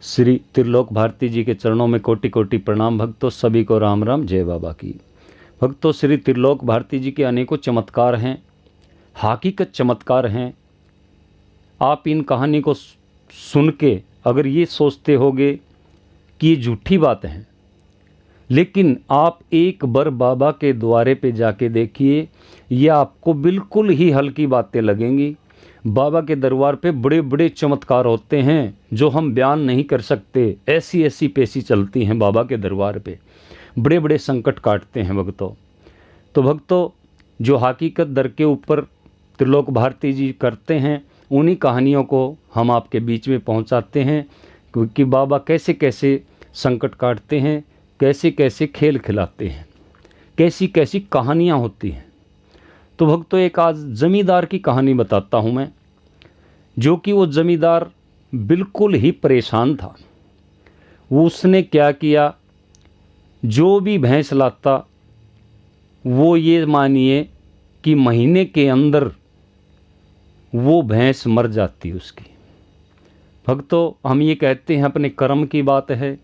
श्री त्रिलोक भारती जी के चरणों में कोटि कोटि प्रणाम। भक्तों सभी को राम राम, जय बाबा की। भक्तों श्री त्रिलोक भारती जी के अनेकों चमत्कार हैं, हकीकत चमत्कार हैं। आप इन कहानी को सुन के अगर ये सोचते होगे कि ये झूठी बात है, लेकिन आप एक बार बाबा के द्वारे पे जाके देखिए, ये आपको बिल्कुल ही हल्की बातें लगेंगी। बाबा के दरबार पे बड़े बड़े चमत्कार होते हैं जो हम बयान नहीं कर सकते। ऐसी ऐसी पेशी चलती हैं बाबा के दरबार पे, बड़े बड़े संकट काटते हैं भक्तों। तो भक्तों जो हकीकत दर के ऊपर त्रिलोक भारती जी करते हैं, उन्हीं कहानियों को हम आपके बीच में पहुंचाते हैं क्योंकि बाबा कैसे कैसे संकट काटते हैं, कैसे कैसे खेल खिलाते हैं, कैसी कैसी कहानियाँ होती हैं। तो भक्तों एक आज ज़मींदार की कहानी बताता हूँ मैं, जो कि वो ज़मींदार बिल्कुल ही परेशान था। वो उसने क्या किया, जो भी भैंस लाता वो ये मानिए कि महीने के अंदर वो भैंस मर जाती उसकी। भक्तों हम ये कहते हैं अपने कर्म की बात है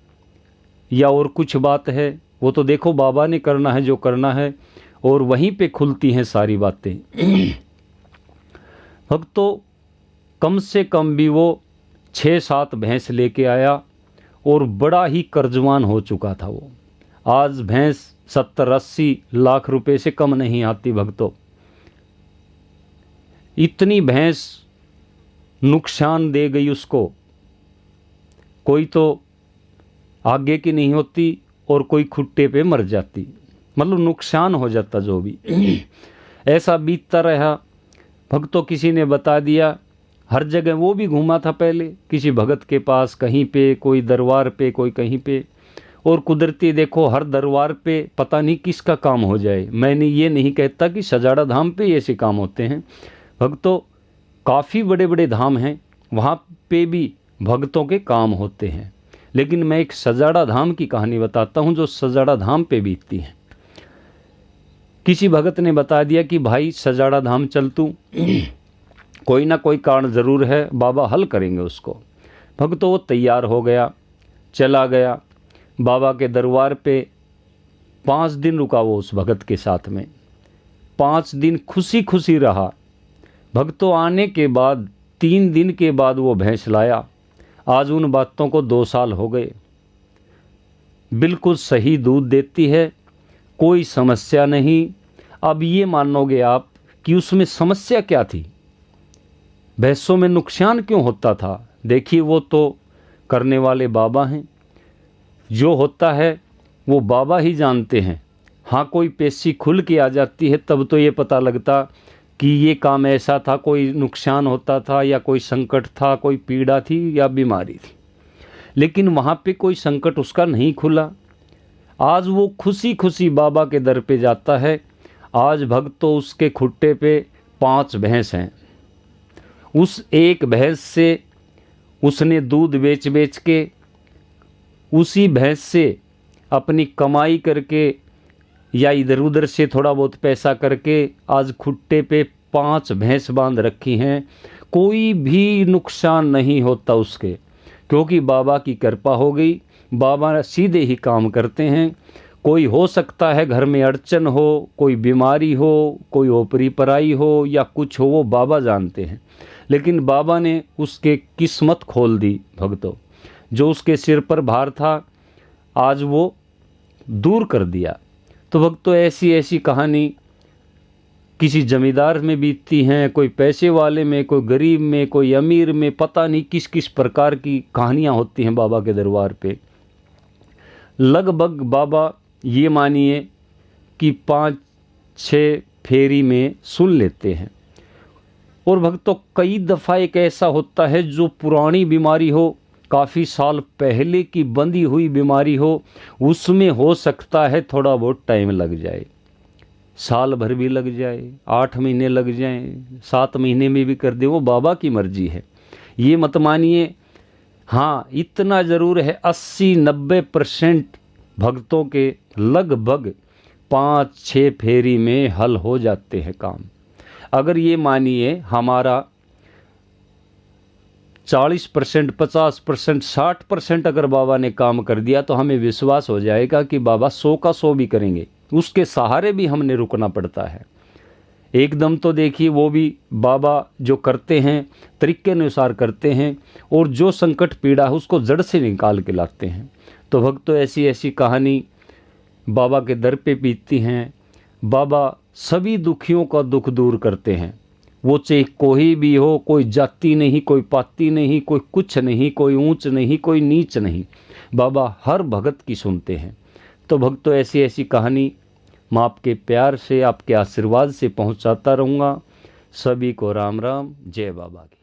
या और कुछ बात है, वो तो देखो बाबा ने करना है जो करना है और वहीं पे खुलती हैं सारी बातें। भक्तों कम से कम भी वो 6-7 भैंस लेके आया और बड़ा ही कर्जवान हो चुका था वो। आज भैंस 70-80 लाख रुपए से कम नहीं आती भक्तों। इतनी भैंस नुकसान दे गई उसको, कोई तो आगे की नहीं होती और कोई खुट्टे पे मर जाती, मतलब नुकसान हो जाता जो भी। ऐसा बीतता रहा भक्तों। किसी ने बता दिया, हर जगह वो भी घूमा था पहले, किसी भगत के पास, कहीं पे कोई दरबार पे, कोई कहीं पे। और कुदरती देखो हर दरबार पे पता नहीं किसका काम हो जाए। मैंने ये नहीं कहता कि सजाड़ा धाम पे ऐसे काम होते हैं भक्तों, काफ़ी बड़े बड़े धाम हैं, वहाँ पे भी भक्तों के काम होते हैं। लेकिन मैं एक सजाड़ा धाम की कहानी बताता हूँ जो सजाड़ा धाम पे बीतती है। किसी भगत ने बता दिया कि भाई सजाड़ा धाम चल तू, कोई ना कोई कारण ज़रूर है, बाबा हल करेंगे उसको। भक्तों वो तैयार हो गया, चला गया बाबा के दरबार पे। 5 दिन रुका वो उस भगत के साथ में, 5 दिन खुशी खुशी रहा। भक्तों आने के बाद 3 दिन के बाद वो भैंस लाया। आज उन बातों को 2 साल हो गए, बिल्कुल सही दूध देती है, कोई समस्या नहीं। अब ये मानोगे आप कि उसमें समस्या क्या थी, भैंसों में नुकसान क्यों होता था। देखिए वो तो करने वाले बाबा हैं, जो होता है वो बाबा ही जानते हैं। हाँ कोई पेशी खुल के आ जाती है तब तो ये पता लगता कि ये काम ऐसा था, कोई नुकसान होता था या कोई संकट था, कोई पीड़ा थी या बीमारी थी। लेकिन वहाँ पे कोई संकट उसका नहीं खुला। आज वो खुशी खुशी बाबा के दर पे जाता है। आज भक्तों उसके खुट्टे पे 5 भैंस हैं। उस एक भैंस से उसने दूध बेच बेच के, उसी भैंस से अपनी कमाई करके या इधर उधर से थोड़ा बहुत पैसा करके आज खुट्टे पे 5 भैंस बांध रखी हैं। कोई भी नुकसान नहीं होता उसके, क्योंकि बाबा की कृपा हो गई। बाबा सीधे ही काम करते हैं। कोई हो सकता है घर में अड़चन हो, कोई बीमारी हो, कोई ओपरी पराई हो या कुछ हो, वो बाबा जानते हैं। लेकिन बाबा ने उसके किस्मत खोल दी भक्तों। जो उसके सिर पर भार था आज वो दूर कर दिया। तो भक्तों ऐसी ऐसी कहानी किसी जमींदार में बीतती हैं, कोई पैसे वाले में, कोई गरीब में, कोई अमीर में, पता नहीं किस किस प्रकार की कहानियाँ होती हैं बाबा के दरबार पे। लगभग बाबा ये मानिए कि 5-6 फेरी में सुन लेते हैं। और भक्तों कई दफ़ा एक ऐसा होता है जो पुरानी बीमारी हो, काफ़ी साल पहले की बंधी हुई बीमारी हो, उसमें हो सकता है थोड़ा बहुत टाइम लग जाए, साल भर भी लग जाए, 8 महीने लग जाएं, 7 महीने में भी कर दे, वो बाबा की मर्जी है। ये मत मानिए। हाँ इतना ज़रूर है 80-90% भक्तों के लगभग 5-6 फेरी में हल हो जाते हैं काम। अगर ये मानिए हमारा 40%, 50%, 60% अगर बाबा ने काम कर दिया तो हमें विश्वास हो जाएगा कि बाबा 100 का 100 भी करेंगे। उसके सहारे भी हमने रुकना पड़ता है। एकदम तो देखिए वो भी बाबा जो करते हैं तरीके अनुसार करते हैं, और जो संकट पीड़ा है उसको जड़ से निकाल के लाते हैं। तो भक्तों, ऐसी ऐसी कहानी बाबा के दर पे बीतती हैं। बाबा सभी दुखियों का दुख दूर करते हैं। वो चाहे कोई भी हो, कोई जाति नहीं, कोई पाति नहीं, कोई कुछ नहीं, कोई ऊंच नहीं, कोई नीच नहीं, बाबा हर भगत की सुनते हैं। तो भक्तों, ऐसी ऐसी कहानी मैं आपके प्यार से, आपके आशीर्वाद से पहुंचाता रहूँगा। सभी को राम राम, जय बाबा की।